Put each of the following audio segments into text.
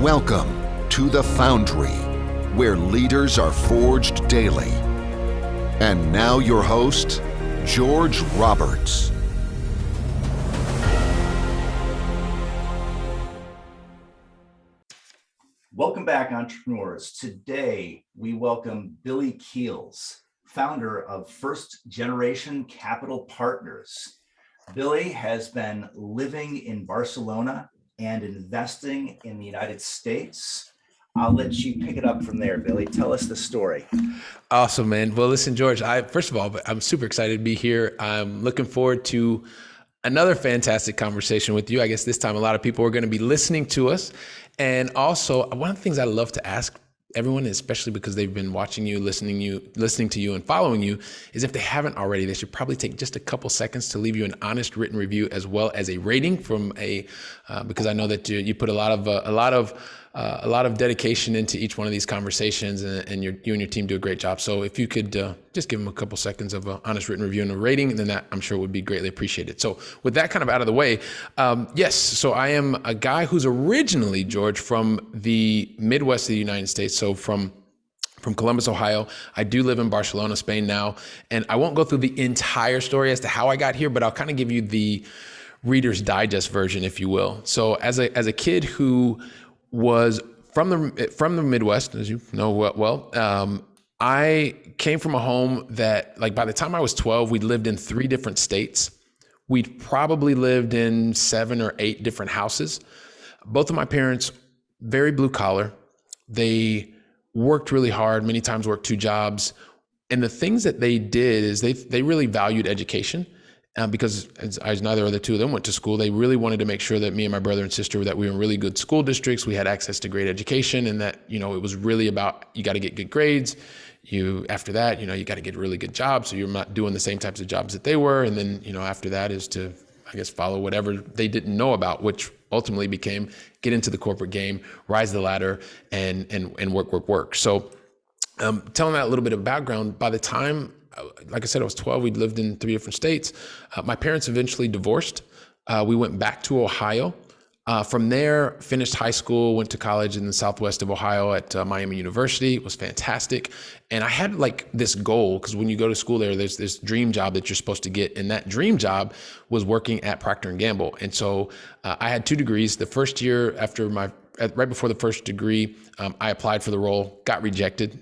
Welcome to the Foundery, where leaders are forged daily. And now your host, George Roberts. Welcome back, entrepreneurs. Today, we welcome Billy Keels, founder of First Generation Capital Partners. Billy has been living in Barcelona and investing in the United States. I'll let you pick it up from there, Billy. Tell us the story. Awesome, man. Well, listen, George, first of all, I'm super excited to be here. I'm looking forward to another fantastic conversation with you. I guess this time a lot of people are going to be listening to us. And also, one of the things I love to ask everyone, especially because they've been watching you, listening to you and following you, is if they haven't already, they should probably take just a couple seconds to leave you an honest written review as well as a rating because I know that you put a lot of dedication into each one of these conversations, and you and your team do a great job. So if you could just give them a couple seconds of an honest written review and a rating, then that I'm sure would be greatly appreciated. So with that kind of out of the way, yes, so I am a guy who's originally, George, from the Midwest of the United States. So from Columbus, Ohio. I do live in Barcelona, Spain now, and I won't go through the entire story as to how I got here, but I'll kind of give you the Reader's Digest version, if you will. So as a kid who was from the Midwest, as you know well, I came from a home that, like, by the time I was 12, we'd lived in 3 different states. We'd probably lived in 7 or 8 different houses. Both of my parents, very blue collar. They worked really hard, many times worked 2 jobs. And the things that they did is they really valued education. Because as neither of the 2 of them went to school, they really wanted to make sure that me and my brother and sister, that we were in really good school districts, we had access to great education, and that, it was really about, you got to get good grades. After that, you got to get a really good job, so you're not doing the same types of jobs that they were. And then, after that is to, I guess, follow whatever they didn't know about, which ultimately became get into the corporate game, rise the ladder, and work. So telling that a little bit of background, by the time, like I said, I was 12. We'd lived in 3 different states. My parents eventually divorced. We went back to Ohio. From there, finished high school, went to college in the southwest of Ohio at Miami University. It was fantastic. And I had this goal, because when you go to school there's this dream job that you're supposed to get. And that dream job was working at Procter & Gamble. And so I had 2 degrees. The first year right before the first degree, I applied for the role, got rejected.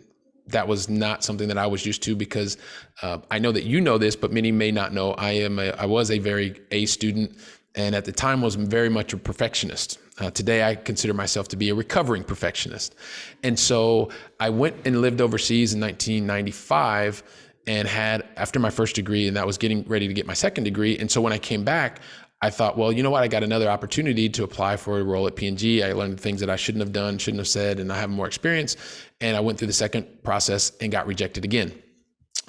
That was not something that I was used to, because I know that you know this, but many may not know. I was a very A student, and at the time was very much a perfectionist. Today, I consider myself to be a recovering perfectionist. And so I went and lived overseas in 1995 and had, after my first degree, and that was getting ready to get my second degree. And so when I came back, I thought, well, you know what? I got another opportunity to apply for a role at P&G. I learned things that I shouldn't have done, shouldn't have said, and I have more experience. And I went through the second process and got rejected again.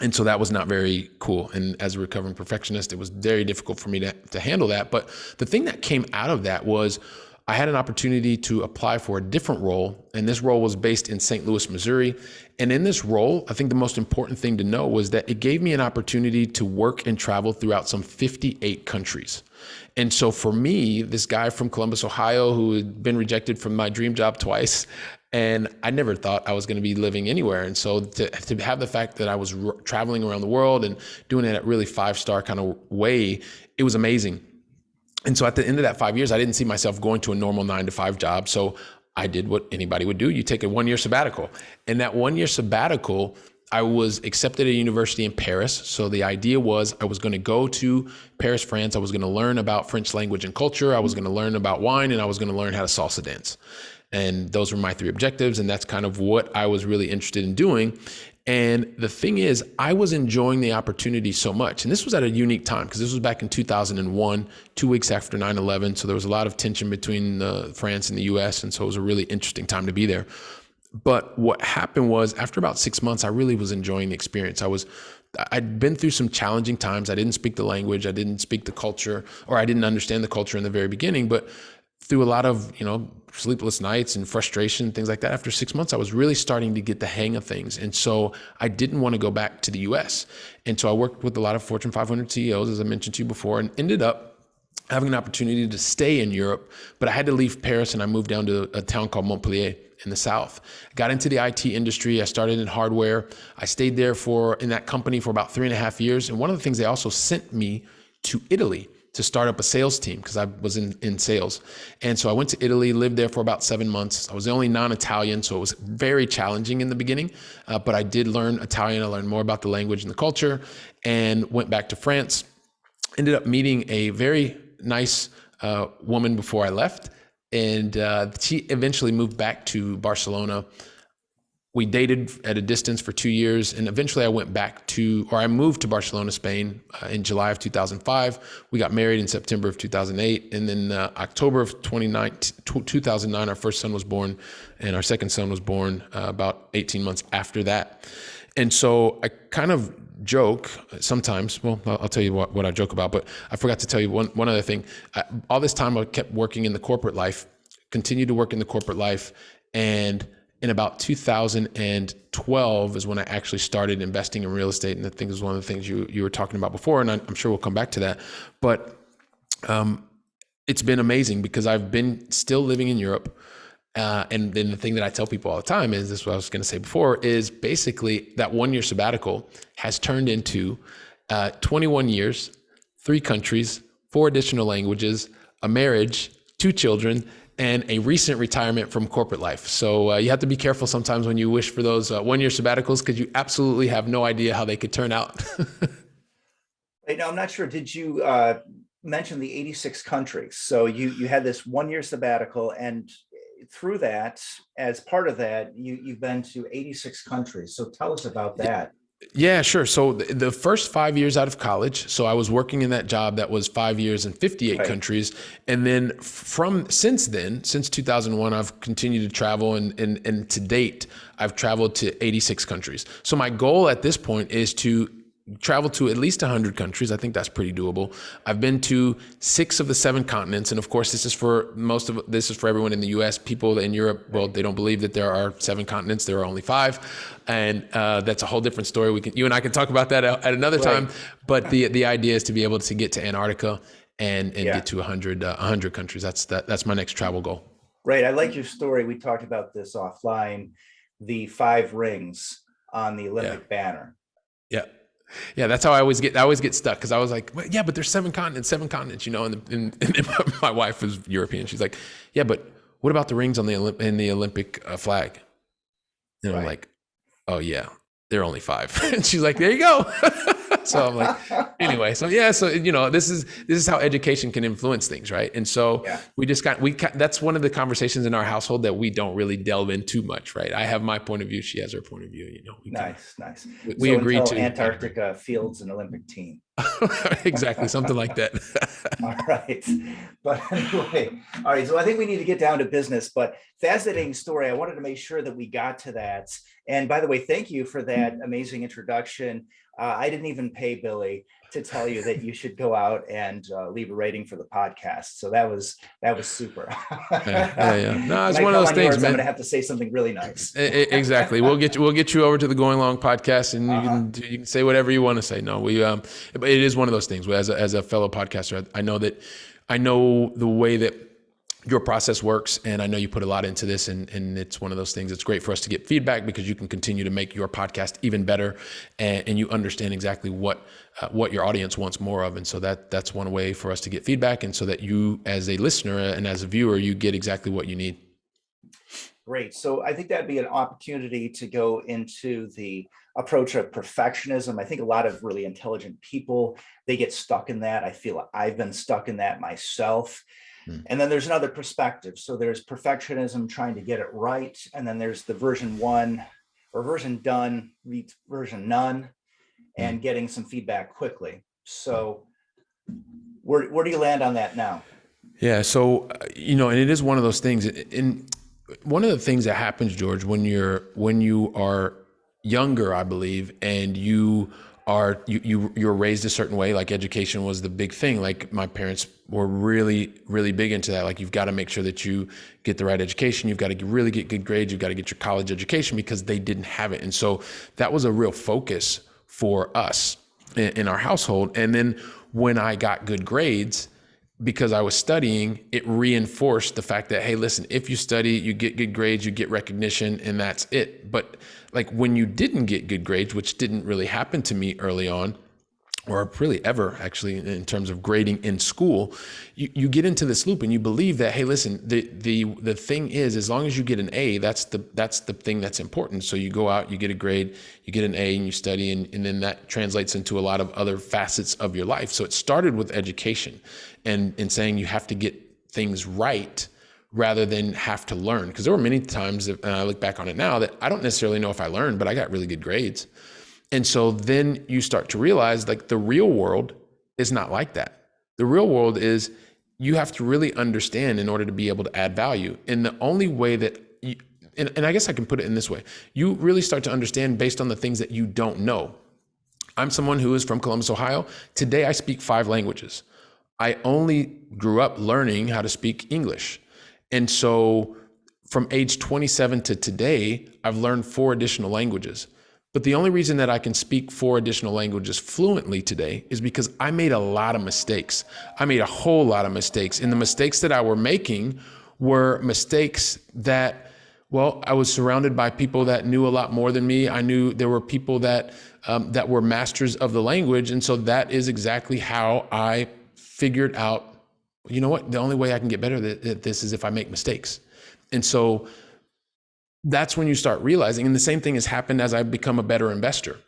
And so that was not very cool. And as a recovering perfectionist, it was very difficult for me to handle that. But the thing that came out of that was I had an opportunity to apply for a different role. And this role was based in St. Louis, Missouri. And in this role, I think the most important thing to know was that it gave me an opportunity to work and travel throughout some 58 countries. And so for me, this guy from Columbus, Ohio, who had been rejected from my dream job twice, and I never thought I was going to be living anywhere. And so to have the fact that I was traveling around the world and doing it at really 5-star kind of way, it was amazing. And so at the end of that 5 years, I didn't see myself going to a normal 9-to-5 job. So I did what anybody would do. You take a 1-year sabbatical. And that 1-year sabbatical, I was accepted at a university in Paris. So the idea was I was going to go to Paris, France. I was going to learn about French language and culture. I was going to learn about wine, and I was going to learn how to salsa dance. And those were my 3 objectives. And that's kind of what I was really interested in doing. And the thing is, I was enjoying the opportunity so much. And this was at a unique time, because this was back in 2001, 2 weeks after 9/11. So there was a lot of tension between France and the US. And so it was a really interesting time to be there. But what happened was, after about 6 months, I really was enjoying the experience. I'd been through some challenging times. I didn't speak the language. I didn't speak the culture, or I didn't understand the culture in the very beginning. But through a lot of, sleepless nights and frustration, things like that, after 6 months, I was really starting to get the hang of things. And so I didn't want to go back to the US. And so I worked with a lot of Fortune 500 CEOs, as I mentioned to you before, and ended up having an opportunity to stay in Europe, but I had to leave Paris and I moved down to a town called Montpellier in the south. Got into the IT industry. I started in hardware. I stayed there in that company for about 3.5 years. And one of the things, they also sent me to Italy to start up a sales team because I was in sales. And so I went to Italy, lived there for about 7 months. I was the only non-Italian, so it was very challenging in the beginning, but I did learn Italian. I learned more about the language and the culture, and went back to France. Ended up meeting a very nice woman before I left, and she eventually moved back to Barcelona. We dated at a distance for 2 years, and eventually I moved to Barcelona, Spain in July of 2005. We got married in September of 2008, and then October of 2009, our first son was born, and our second son was born about 18 months after that. And so I kind of joke sometimes, well, I'll tell you what I joke about, but I forgot to tell you one other thing. All this time I kept working in the corporate life, continued to work in the corporate life, and in about 2012 is when I actually started investing in real estate. And I think it was one of the things you were talking about before, and I'm sure we'll come back to that. But it's been amazing because I've been still living in Europe. And then the thing that I tell people all the time is, this is what I was going to say before, is basically that 1 year sabbatical has turned into 21 years, 3 countries, 4 additional languages, a marriage, 2 children, and a recent retirement from corporate life. So you have to be careful sometimes when you wish for those 1 year sabbaticals, because you absolutely have no idea how they could turn out. Right now, I'm not sure, did you mention the 86 countries? So you had this 1 year sabbatical, and through that, as part of that, you've been to 86 countries. So tell us about that. Yeah, sure. So the first 5 years out of college, so I was working in that job that was 5 years in 58 Right. countries. And then since 2001, I've continued to travel, and to date, I've traveled to 86 countries. So my goal at this point is to travel to at least 100 countries. I think that's pretty doable. I've been to 6 of the 7 continents. And of course, this is for everyone in the US. People in Europe, well, they don't believe that there are 7 continents. There are only 5. And that's a whole different story. You and I can talk about that at another time. But the idea is to be able to get to Antarctica and get to 100 countries. That's my next travel goal. Right. I like your story. We talked about this offline, the 5 rings on the Olympic banner. Yeah. Yeah, that's how I always get stuck, because I was like, well, yeah, but there's 7 continents, you know, and my wife is European. She's like, yeah, but what about the rings in the Olympic flag? And right. I'm like, oh yeah, there are only 5. And she's like, there you go. So I'm like, anyway, so yeah, so you know, this is how education can influence things, right? And so that's one of the conversations in our household that we don't really delve in too much, right? I have my point of view, she has her point of view, you know. Nice. We agree to Antarctica fields an Olympic team. Exactly, something like that. All right. But anyway, all right. So I think we need to get down to business, but fascinating story. I wanted to make sure that we got to that. And by the way, thank you for that amazing introduction. I didn't even pay Billy to tell you that you should go out and leave a rating for the podcast. So that was super. Yeah. No, it's one of those things, man. I'm going to have to say something really nice. Exactly. We'll get you over to the Going Long podcast, and you can say whatever you want to say. No, but it is one of those things. As a fellow podcaster, I know the way that your process works, and I know you put a lot into this, and it's one of those things. It's great for us to get feedback, because you can continue to make your podcast even better, and you understand exactly what your audience wants more of. And so that's one way for us to get feedback, and so that you, as a listener and as a viewer, you get exactly what you need. Great. So I think that'd be an opportunity to go into the approach of perfectionism. I think a lot of really intelligent people, they get stuck in that. I feel I've been stuck in that myself. And then there's another perspective. So there's perfectionism, trying to get it right. And then there's the version 1 or version done meets version none, and getting some feedback quickly. So where do you land on that now? Yeah. So, you know, and it is one of those things. And one of the things that happens, George, when you are younger, I believe, and you're raised a certain way, like education was the big thing. Like my parents were really, really big into that. Like, you've got to make sure that you get the right education. You've got to really get good grades. You've got to get your college education, because they didn't have it. And so that was a real focus for us in our household. And then when I got good grades, because I was studying, it reinforced the fact that, hey, listen, if you study, you get good grades, you get recognition, and that's it. But like when you didn't get good grades, which didn't really happen to me early on, or really ever actually in terms of grading in school, you get into this loop and you believe that, hey, listen, the thing is, as long as you get an A, that's the thing that's important. So you go out, you get a grade, you get an A and you study, and then that translates into a lot of other facets of your life. So it started with education and saying you have to get things right rather than have to learn. Because there were many times, and I look back on it now, that I don't necessarily know if I learned, but I got really good grades. And so then you start to realize like the real world is not like that. The real world is you have to really understand in order to be able to add value. And the only way that you, and I guess I can put it in this way, you really start to understand based on the things that you don't know. I'm someone who is from Columbus, Ohio. Today I speak 5 languages. I only grew up learning how to speak English. And so from age 27 to today, I've learned 4 additional languages. But the only reason that I can speak 4 additional languages fluently today is because I made a lot of mistakes. I made a whole lot of mistakes. And the mistakes that I were making were mistakes that, well, I was surrounded by people that knew a lot more than me. I knew there were people that were masters of the language. And so that is exactly how I figured out, you know what, the only way I can get better at this is if I make mistakes. And so that's when you start realizing, and the same thing has happened as I've become a better investor.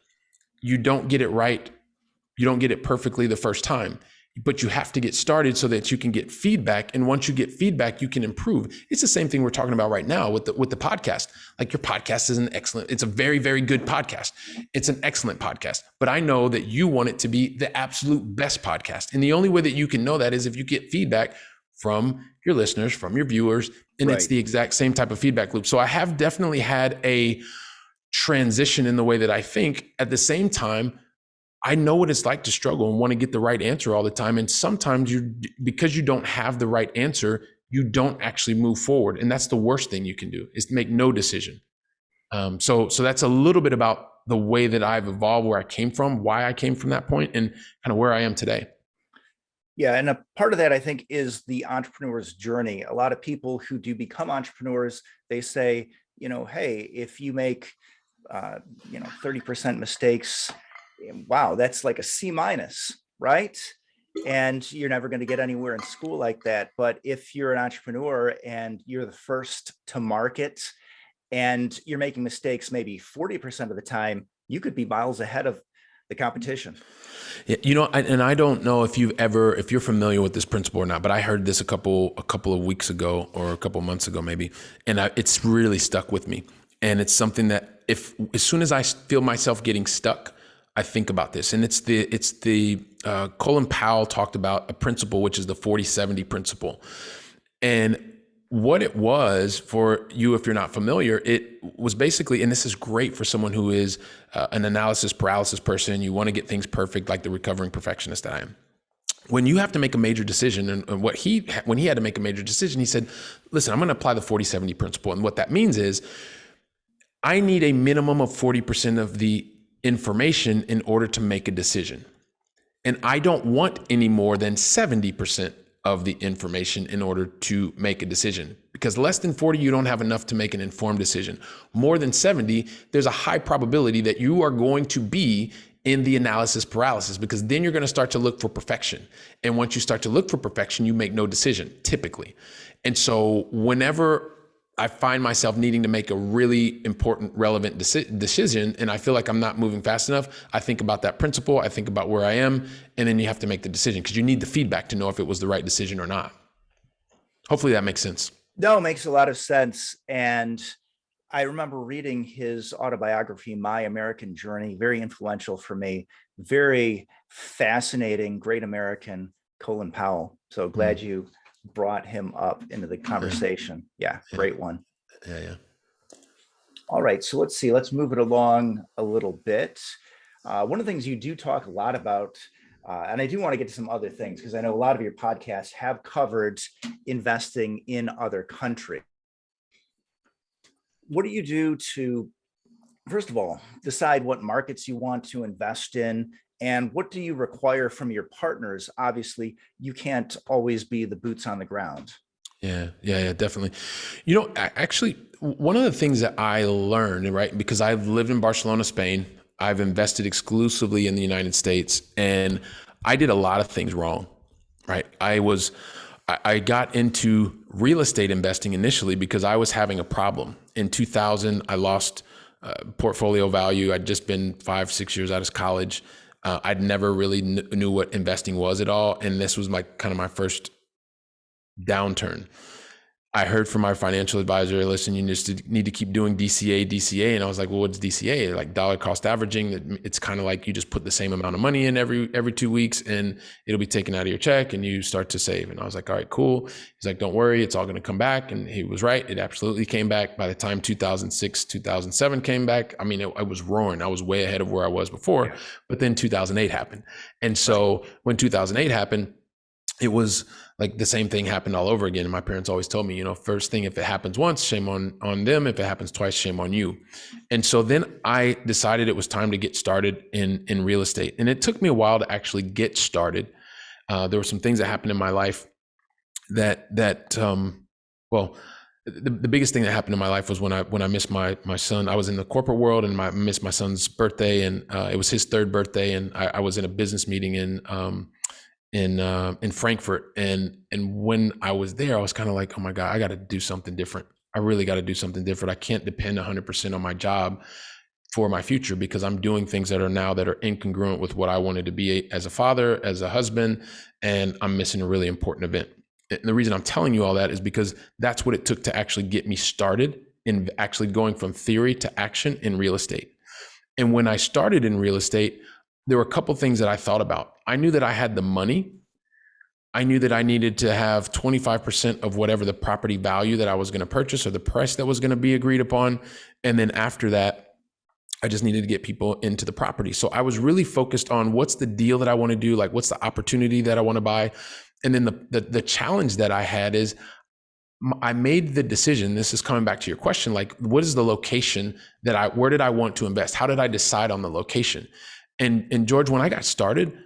You don't get it right. You don't get it perfectly the first time, but you have to get started so that you can get feedback. And once you get feedback, you can improve. It's the same thing we're talking about right now with the podcast. Like your podcast is it's a very, very good podcast. It's an excellent podcast, but I know that you want it to be the absolute best podcast. And the only way that you can know that is if you get feedback from your listeners, from your viewers, and It's the exact same type of feedback loop. So I have definitely had a transition in the way that I think. At the same time, I know what it's like to struggle and want to get the right answer all the time. And sometimes because you don't have the right answer, you don't actually move forward. And that's the worst thing you can do, is to make no decision. So that's a little bit about the way that I've evolved, where I came from, why I came from that point, and kind of where I am today. Yeah, and a part of that, I think, is the entrepreneur's journey. A lot of people who do become entrepreneurs, they say, hey, if you make, 30% mistakes, wow, that's like a C-, right? And you're never going to get anywhere in school like that. But if you're an entrepreneur and you're the first to market and you're making mistakes maybe 40% of the time, you could be miles ahead of the competition. Yeah, and I don't know if you're familiar with this principle or not, but I heard this a couple of weeks ago or a couple of months ago maybe, and it's really stuck with me. And it's something that as soon as I feel myself getting stuck, I think about this. And it's the Colin Powell talked about a principle, which is the 40-70 principle. And what it was, for you, if you're not familiar, it was basically, and this is great for someone who is an analysis paralysis person, you want to get things perfect, like the recovering perfectionist that I am. When you have to make a major decision, and when he had to make a major decision, he said, listen, I'm going to apply the 40-70 principle. And what that means is I need a minimum of 40% of the information in order to make a decision. And I don't want any more than 70% of the information in order to make a decision, because less than 40, you don't have enough to make an informed decision. More than 70, there's a high probability that you are going to be in the analysis paralysis, because then you're going to start to look for perfection. And once you start to look for perfection, you make no decision typically. And so whenever I find myself needing to make a really important, relevant decision, and I feel like I'm not moving fast enough, I think about that principle, I think about where I am, and then you have to make the decision, because you need the feedback to know if it was the right decision or not. Hopefully that makes sense. No, it makes a lot of sense. And I remember reading his autobiography, My American Journey, very influential for me, very fascinating, great American, Colin Powell. So glad you brought him up into the conversation. Yeah, great one. Yeah. All right, so let's see. Let's move it along a little bit. One of the things you do talk a lot about, and I do want to get to some other things, because I know a lot of your podcasts have covered investing in other countries. What do you do to, first of all, decide what markets you want to invest in, And what do you require from your partners? Obviously, you can't always be the boots on the ground. Yeah, definitely. You know, actually, one of the things that I learned, right, because I've lived in Barcelona, Spain, I've invested exclusively in the United States, and I did a lot of things wrong, right? I got into real estate investing initially because I was having a problem. In 2000, I lost portfolio value. I'd just been 5-6 years out of college. I'd never really knew what investing was at all. And this was kind of my first downturn. I heard from my financial advisor, listen, you just need to keep doing DCA. And I was like, well, what's DCA? Like dollar cost averaging. It's kind of like you just put the same amount of money in every 2 weeks and it'll be taken out of your check and you start to save. And I was like, all right, cool. He's like, don't worry, it's all going to come back. And he was right. It absolutely came back. By the time 2006, 2007 came back, I mean, I was roaring. I was way ahead of where I was before, but then 2008 happened. And so when 2008 happened, it was like the same thing happened all over again. And my parents always told me, first thing, if it happens once, shame on them. If it happens twice, shame on you. And so then I decided it was time to get started in real estate. And it took me a while to actually get started. There were some things that happened in my life that the biggest thing that happened in my life was when I missed my son. I was in the corporate world and I missed my son's birthday, and it was his third birthday. And I was in a business meeting in Frankfurt. And when I was there, I was kind of like, oh my God, I got to do something different. I really got to do something different. I can't depend 100% on my job for my future because I'm doing things that are incongruent with what I wanted to be as a father, as a husband, and I'm missing a really important event. And the reason I'm telling you all that is because that's what it took to actually get me started in actually going from theory to action in real estate. And when I started in real estate, there were a couple things that I thought about. I knew that I had the money. I knew that I needed to have 25% of whatever the property value that I was going to purchase or the price that was going to be agreed upon. And then after that, I just needed to get people into the property. So I was really focused on what's the deal that I want to do, like what's the opportunity that I want to buy. And then the challenge that I had is I made the decision, this is coming back to your question, like what is the location where did I want to invest? How did I decide on the location? And George, when I got started,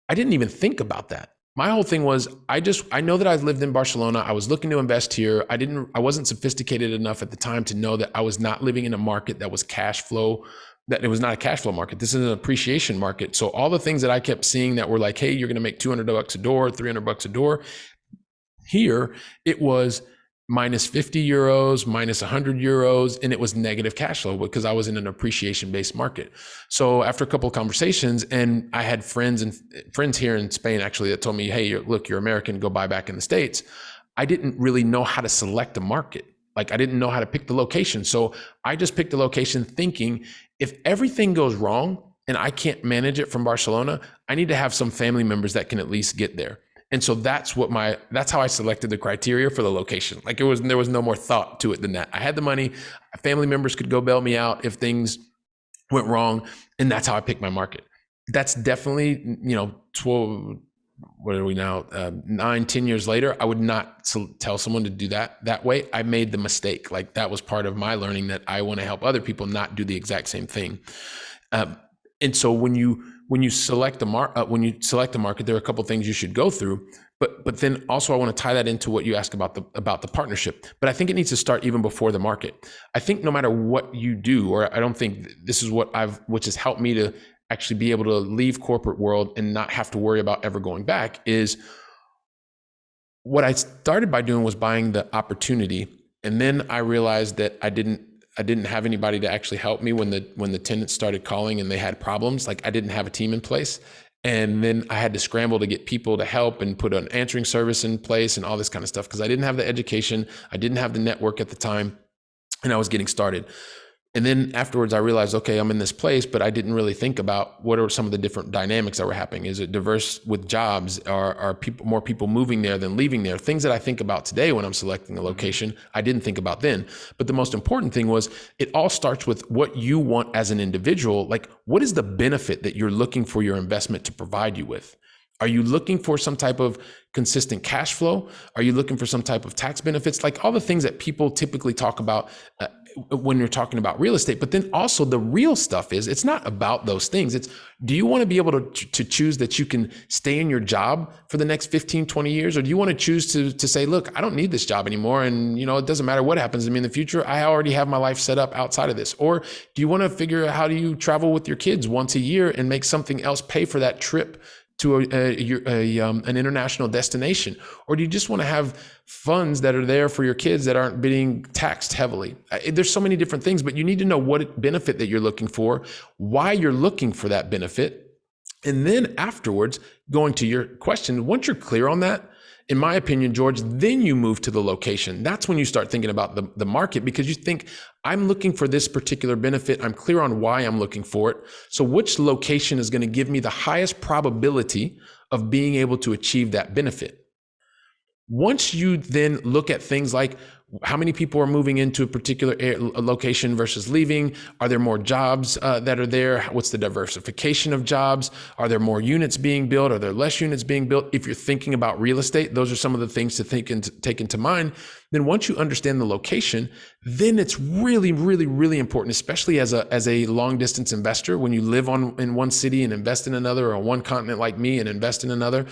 I didn't even think about that. My whole thing was, I know that I lived in Barcelona. I was looking to invest here. I wasn't sophisticated enough at the time to know that I was not living in a market that was cash flow, that it was not a cash flow market. This is an appreciation market. So all the things that I kept seeing that were like, hey, you're going to make $200 a door, $300 a door. Here, it was minus 50 euros, minus 100 euros, and it was negative cash flow because I was in an appreciation-based market. So after a couple of conversations, and I had friends here in Spain actually that told me, hey, look, you're American, go buy back in the States. I didn't really know how to select a market. Like I didn't know how to pick the location. So I just picked the location thinking if everything goes wrong and I can't manage it from Barcelona, I need to have some family members that can at least get there. And so that's how I selected the criteria for the location. Like there was no more thought to it than that. I had the money, family members could go bail me out if things went wrong. And that's how I picked my market. That's definitely, 12, what are we now? 9-10 years later, I would not tell someone to do that way. I made the mistake. Like that was part of my learning that I want to help other people not do the exact same thing. And so when you select a market, there are a couple of things you should go through. But then also I want to tie that into what you asked about the partnership. But I think it needs to start even before the market. I think no matter what you do, or I don't think this is which has helped me to actually be able to leave corporate world and not have to worry about ever going back, is what I started by doing was buying the opportunity. And then I realized that I didn't have anybody to actually help me when the tenants started calling and they had problems. Like I didn't have a team in place. And then I had to scramble to get people to help and put an answering service in place and all this kind of stuff because I didn't have the education. I didn't have the network at the time and I was getting started. And then afterwards I realized, okay, I'm in this place, but I didn't really think about what are some of the different dynamics that were happening. Is it diverse with jobs? Are more people moving there than leaving there? Things that I think about today when I'm selecting a location, I didn't think about then. But the most important thing was it all starts with what you want as an individual. Like what is the benefit that you're looking for your investment to provide you with? Are you looking for some type of consistent cash flow? Are you looking for some type of tax benefits? Like all the things that people typically talk about when you're talking about real estate. But then also the real stuff is, it's not about those things. It's, do you want to be able to choose that you can stay in your job for the next 15, 20 years? Or do you want to choose to say, look, I don't need this job anymore. And, it doesn't matter what happens to me in the future. I already have my life set up outside of this. Or do you want to figure out how do you travel with your kids once a year and make something else pay for that trip to an international destination? Or do you just want to have funds that are there for your kids that aren't being taxed heavily? There's so many different things, but you need to know what benefit that you're looking for, why you're looking for that benefit. And then afterwards, going to your question, once you're clear on that, in my opinion, George, then you move to the location. That's when you start thinking about the market, because you think, I'm looking for this particular benefit. I'm clear on why I'm looking for it. So which location is going to give me the highest probability of being able to achieve that benefit? Once you then look at things like how many people are moving into a particular location versus leaving, are there more jobs that are there? What's the diversification of jobs? Are there more units being built? Are there less units being built? If you're thinking about real estate, those are some of the things to take into mind. Then once you understand the location, then it's really, really, really important, especially as a long distance investor, when you live in one city and invest in another, or on one continent like me and invest in another.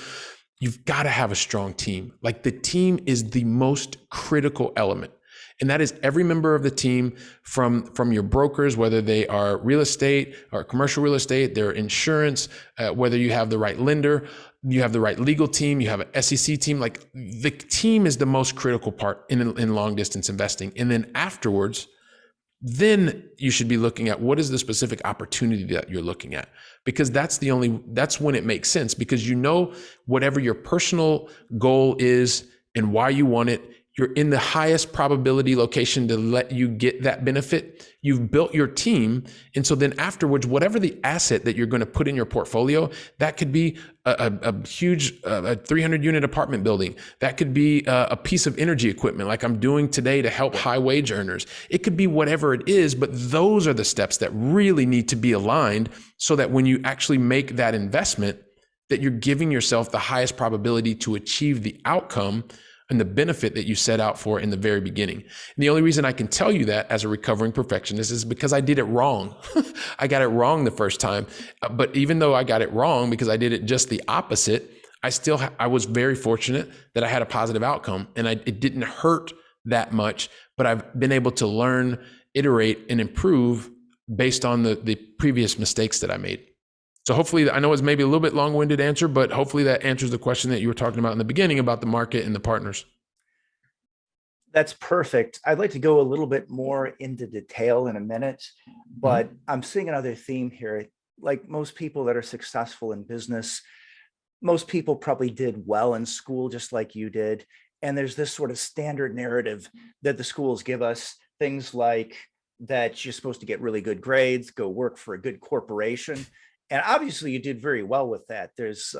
You've got to have a strong team. Like, the team is the most critical element. And that is every member of the team, from your brokers, whether they are real estate or commercial real estate, their insurance, whether you have the right lender, you have the right legal team, you have an SEC team. Like, the team is the most critical part in long distance investing. And then afterwards, then you should be looking at what is the specific opportunity that you're looking at, because that's when it makes sense, because whatever your personal goal is and why you want it, you're in the highest probability location to let you get that benefit. You've built your team. And so then afterwards, whatever the asset that you're going to put in your portfolio, that could be a huge 300 unit apartment building. That could be a piece of energy equipment like I'm doing today to help high wage earners. It could be whatever it is, but those are the steps that really need to be aligned, so that when you actually make that investment, that you're giving yourself the highest probability to achieve the outcome and the benefit that you set out for in the very beginning. And the only reason I can tell you that as a recovering perfectionist is because I did it wrong. I got it wrong the first time. But even though I got it wrong because I did it just the opposite, I was very fortunate that I had a positive outcome, and it didn't hurt that much, but I've been able to learn, iterate, and improve based on the previous mistakes that I made. So hopefully, I know it's maybe a little bit long-winded answer, but hopefully that answers the question that you were talking about in the beginning about the market and the partners. That's perfect. I'd like to go a little bit more into detail in a minute, but I'm seeing another theme here. Like most people that are successful in business, most people probably did well in school, just like you did. And there's this sort of standard narrative that the schools give us, things like that you're supposed to get really good grades, go work for a good corporation. And obviously you did very well with that. There's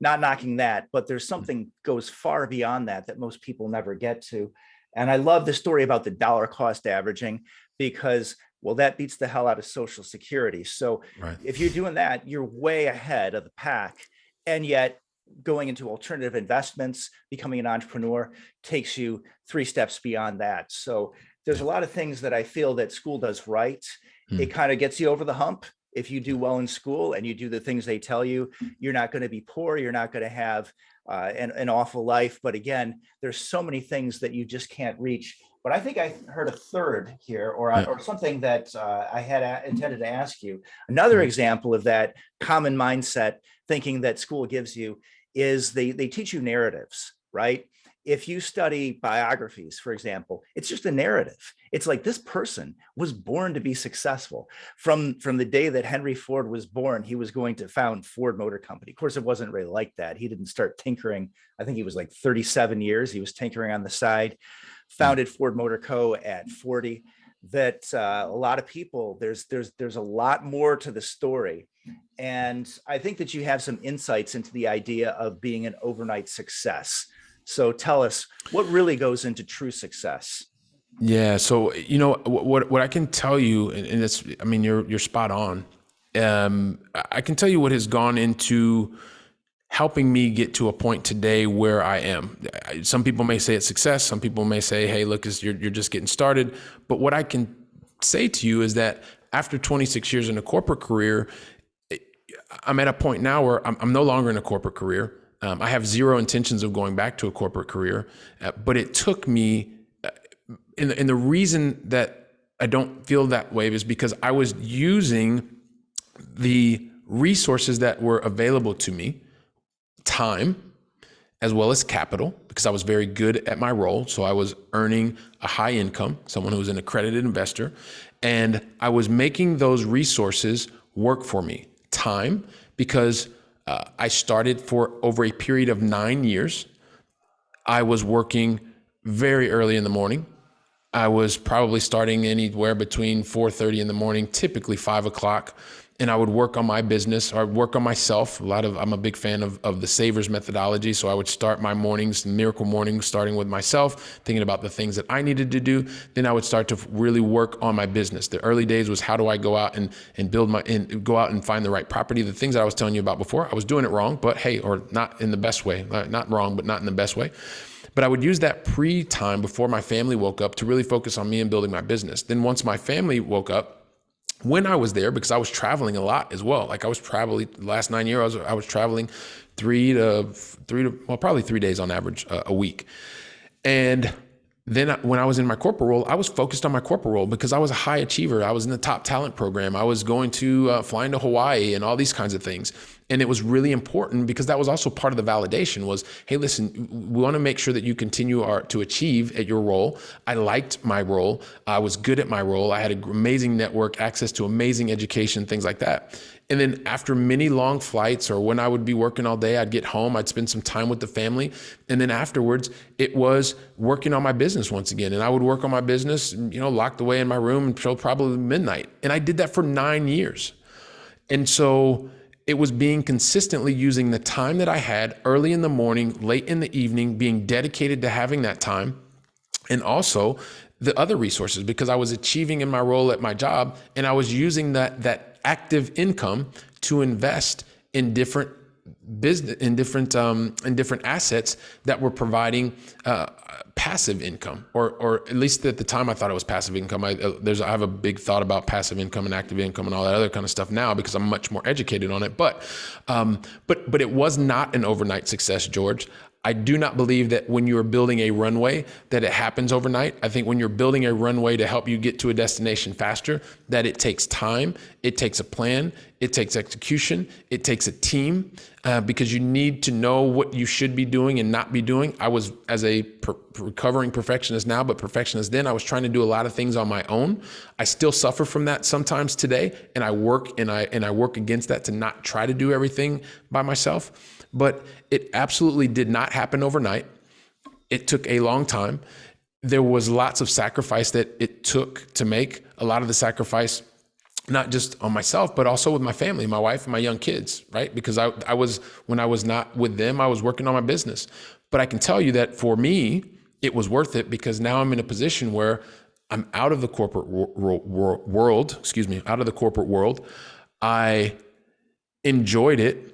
not knocking that, but there's something goes far beyond that most people never get to. And I love the story about the dollar cost averaging, because, well, that beats the hell out of Social Security. So if you're doing that, you're way ahead of the pack. And yet going into alternative investments, becoming an entrepreneur takes you 3 steps beyond that. So there's a lot of things that I feel that school does right. It kind of gets you over the hump. If you do well in school and you do the things they tell you, you're not going to be poor. You're not going to have an awful life. But again, there's so many things that you just can't reach. But I think I heard a third here, or something that I had intended to ask you. Another example of that common mindset thinking that school gives you is they teach you narratives, right? If you study biographies, for example, it's just a narrative. It's like, this person was born to be successful. From the day that Henry Ford was born, he was going to found Ford Motor Company. Of course, it wasn't really like that. He didn't start tinkering. I think he was like 37 years. He was tinkering on the side, founded Ford Motor Co. at 40. That a lot of people, there's a lot more to the story. And I think that you have some insights into the idea of being an overnight success. So tell us, what really goes into true success? Yeah. So, what I can tell you, and it's, I mean, you're spot on. I can tell you what has gone into helping me get to a point today where I am. Some people may say it's success. Some people may say, hey, look, you're just getting started. But what I can say to you is that after 26 years in a corporate career, I'm at a point now where I'm no longer in a corporate career. I have zero intentions of going back to a corporate career, but it took me, and the reason that I don't feel that way is because I was using the resources that were available to me, time, as well as capital, because I was very good at my role. So I was earning a high income, someone who was an accredited investor, and I was making those resources work for me. Time, because I started for over a period of 9 years. I was working very early in the morning. I was probably starting anywhere between 4:30 in the morning, typically 5 o'clock. And I would work on my business, or I'd work on myself. I'm a big fan of the Savers methodology. So I would start my mornings, miracle mornings, starting with myself, thinking about the things that I needed to do. Then I would start to really work on my business. The early days was, how do I go out and go out and find the right property? The things that I was telling you about before, I was doing it wrong, but hey, or not in the best way, not wrong, but not in the best way. But I would use that pre-time before my family woke up to really focus on me and building my business. Then once my family woke up, when I was there, because I was traveling a lot as well. Like I was traveling the last 9 years, I was traveling probably 3 days on average a week. And then when I was in my corporate role, I was focused on my corporate role because I was a high achiever. I was in the top talent program. I was going to flying to Hawaii and all these kinds of things. And it was really important because that was also part of the validation was, hey, listen, we want to make sure that you continue to achieve at your role. I liked my role. I was good at my role. I had an amazing network, access to amazing education, things like that. And then after many long flights, or when I would be working all day, I'd get home, I'd spend some time with the family. And then afterwards, it was working on my business once again. And I would work on my business, locked away in my room until probably midnight. And I did that for 9 years. And so it was being consistently using the time that I had early in the morning, late in the evening, being dedicated to having that time. And also the other resources, because I was achieving in my role at my job, and I was using that active income to invest in different business, in different assets that were providing passive income, or at least at the time I thought it was passive income. I have a big thought about passive income and active income and all that other kind of stuff now because I'm much more educated on it. But it was not an overnight success, George. I do not believe that when you are building a runway that it happens overnight. I think when you're building a runway to help you get to a destination faster, that it takes time, it takes a plan, it takes execution, it takes a team, because you need to know what you should be doing and not be doing. I was, as a recovering perfectionist now, but perfectionist then, I was trying to do a lot of things on my own. I still suffer from that sometimes today, and I work against that to not try to do everything by myself. But it absolutely did not happen overnight. It took a long time. There was lots of sacrifice that it took to make. A lot of the sacrifice, not just on myself, but also with my family, my wife and my young kids, right? Because when I was not with them, I was working on my business. But I can tell you that for me, it was worth it because now I'm in a position where I'm out of the corporate world, out of the corporate world. I enjoyed it.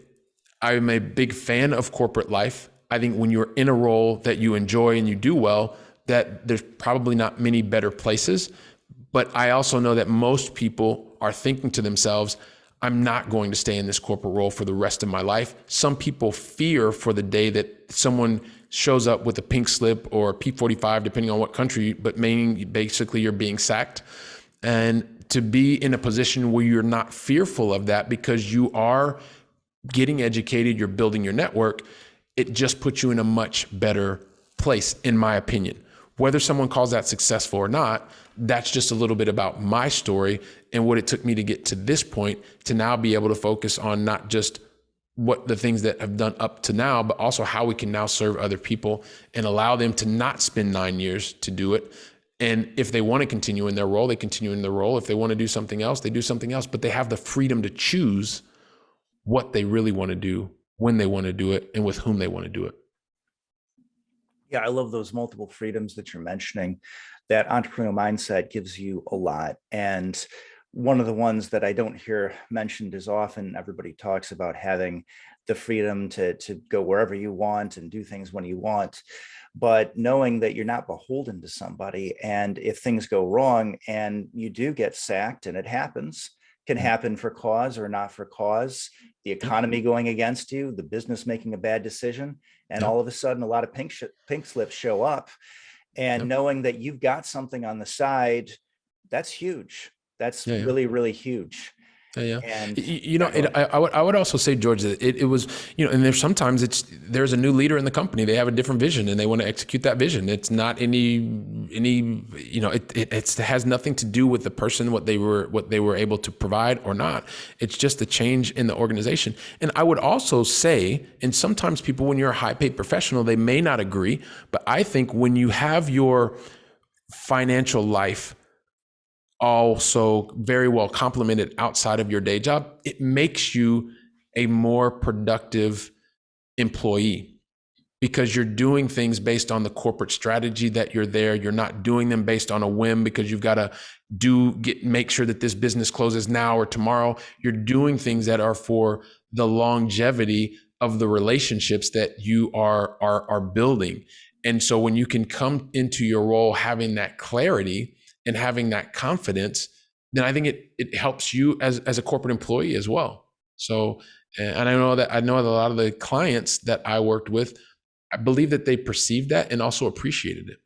I'm a big fan of corporate life. I think when you're in a role that you enjoy and you do well, that there's probably not many better places. But I also know that most people are thinking to themselves, I'm not going to stay in this corporate role for the rest of my life. Some people fear for the day that someone shows up with a pink slip or P45, depending on what country, but meaning basically you're being sacked. And to be in a position where you're not fearful of that because you are getting educated, you're building your network, it just puts you in a much better place, in my opinion. Whether someone calls that successful or not, that's just a little bit about my story and what it took me to get to this point to now be able to focus on not just what the things that I've done up to now, but also how we can now serve other people and allow them to not spend 9 years to do it. And if they want to continue in their role, they continue in their role. If they want to do something else, they do something else, but they have the freedom to choose what they really want to do, when they want to do it, and with whom they want to do it. Yeah, I love those multiple freedoms that you're mentioning. That entrepreneurial mindset gives you a lot. And one of the ones that I don't hear mentioned as often, everybody talks about having the freedom to go wherever you want and do things when you want. but knowing that you're not beholden to somebody. And if things go wrong and you do get sacked, and it happens, can happen for cause or not for cause, the economy going against you, the business making a bad decision, and all of a sudden a lot of pink slips show up. And knowing that you've got something on the side, that's huge. That's really, really huge. Yeah. And I would also say, George, that it was, and there's sometimes there's a new leader in the company. They have a different vision and they want to execute that vision. It's not it has nothing to do with the person, what they were able to provide or not. It's just a change in the organization. And I would also say, and sometimes people, when you're a high paid professional, they may not agree, but I think when you have your financial life also very well complemented outside of your day job, it makes you a more productive employee because you're doing things based on the corporate strategy that you're there. You're not doing them based on a whim because you've got to make sure that this business closes now or tomorrow. You're doing things that are for the longevity of the relationships that you are building. And so when you can come into your role having that clarity and having that confidence, then I think it helps you as a corporate employee as well. So, and I know that a lot of the clients that I worked with, I believe that they perceived that and also appreciated it.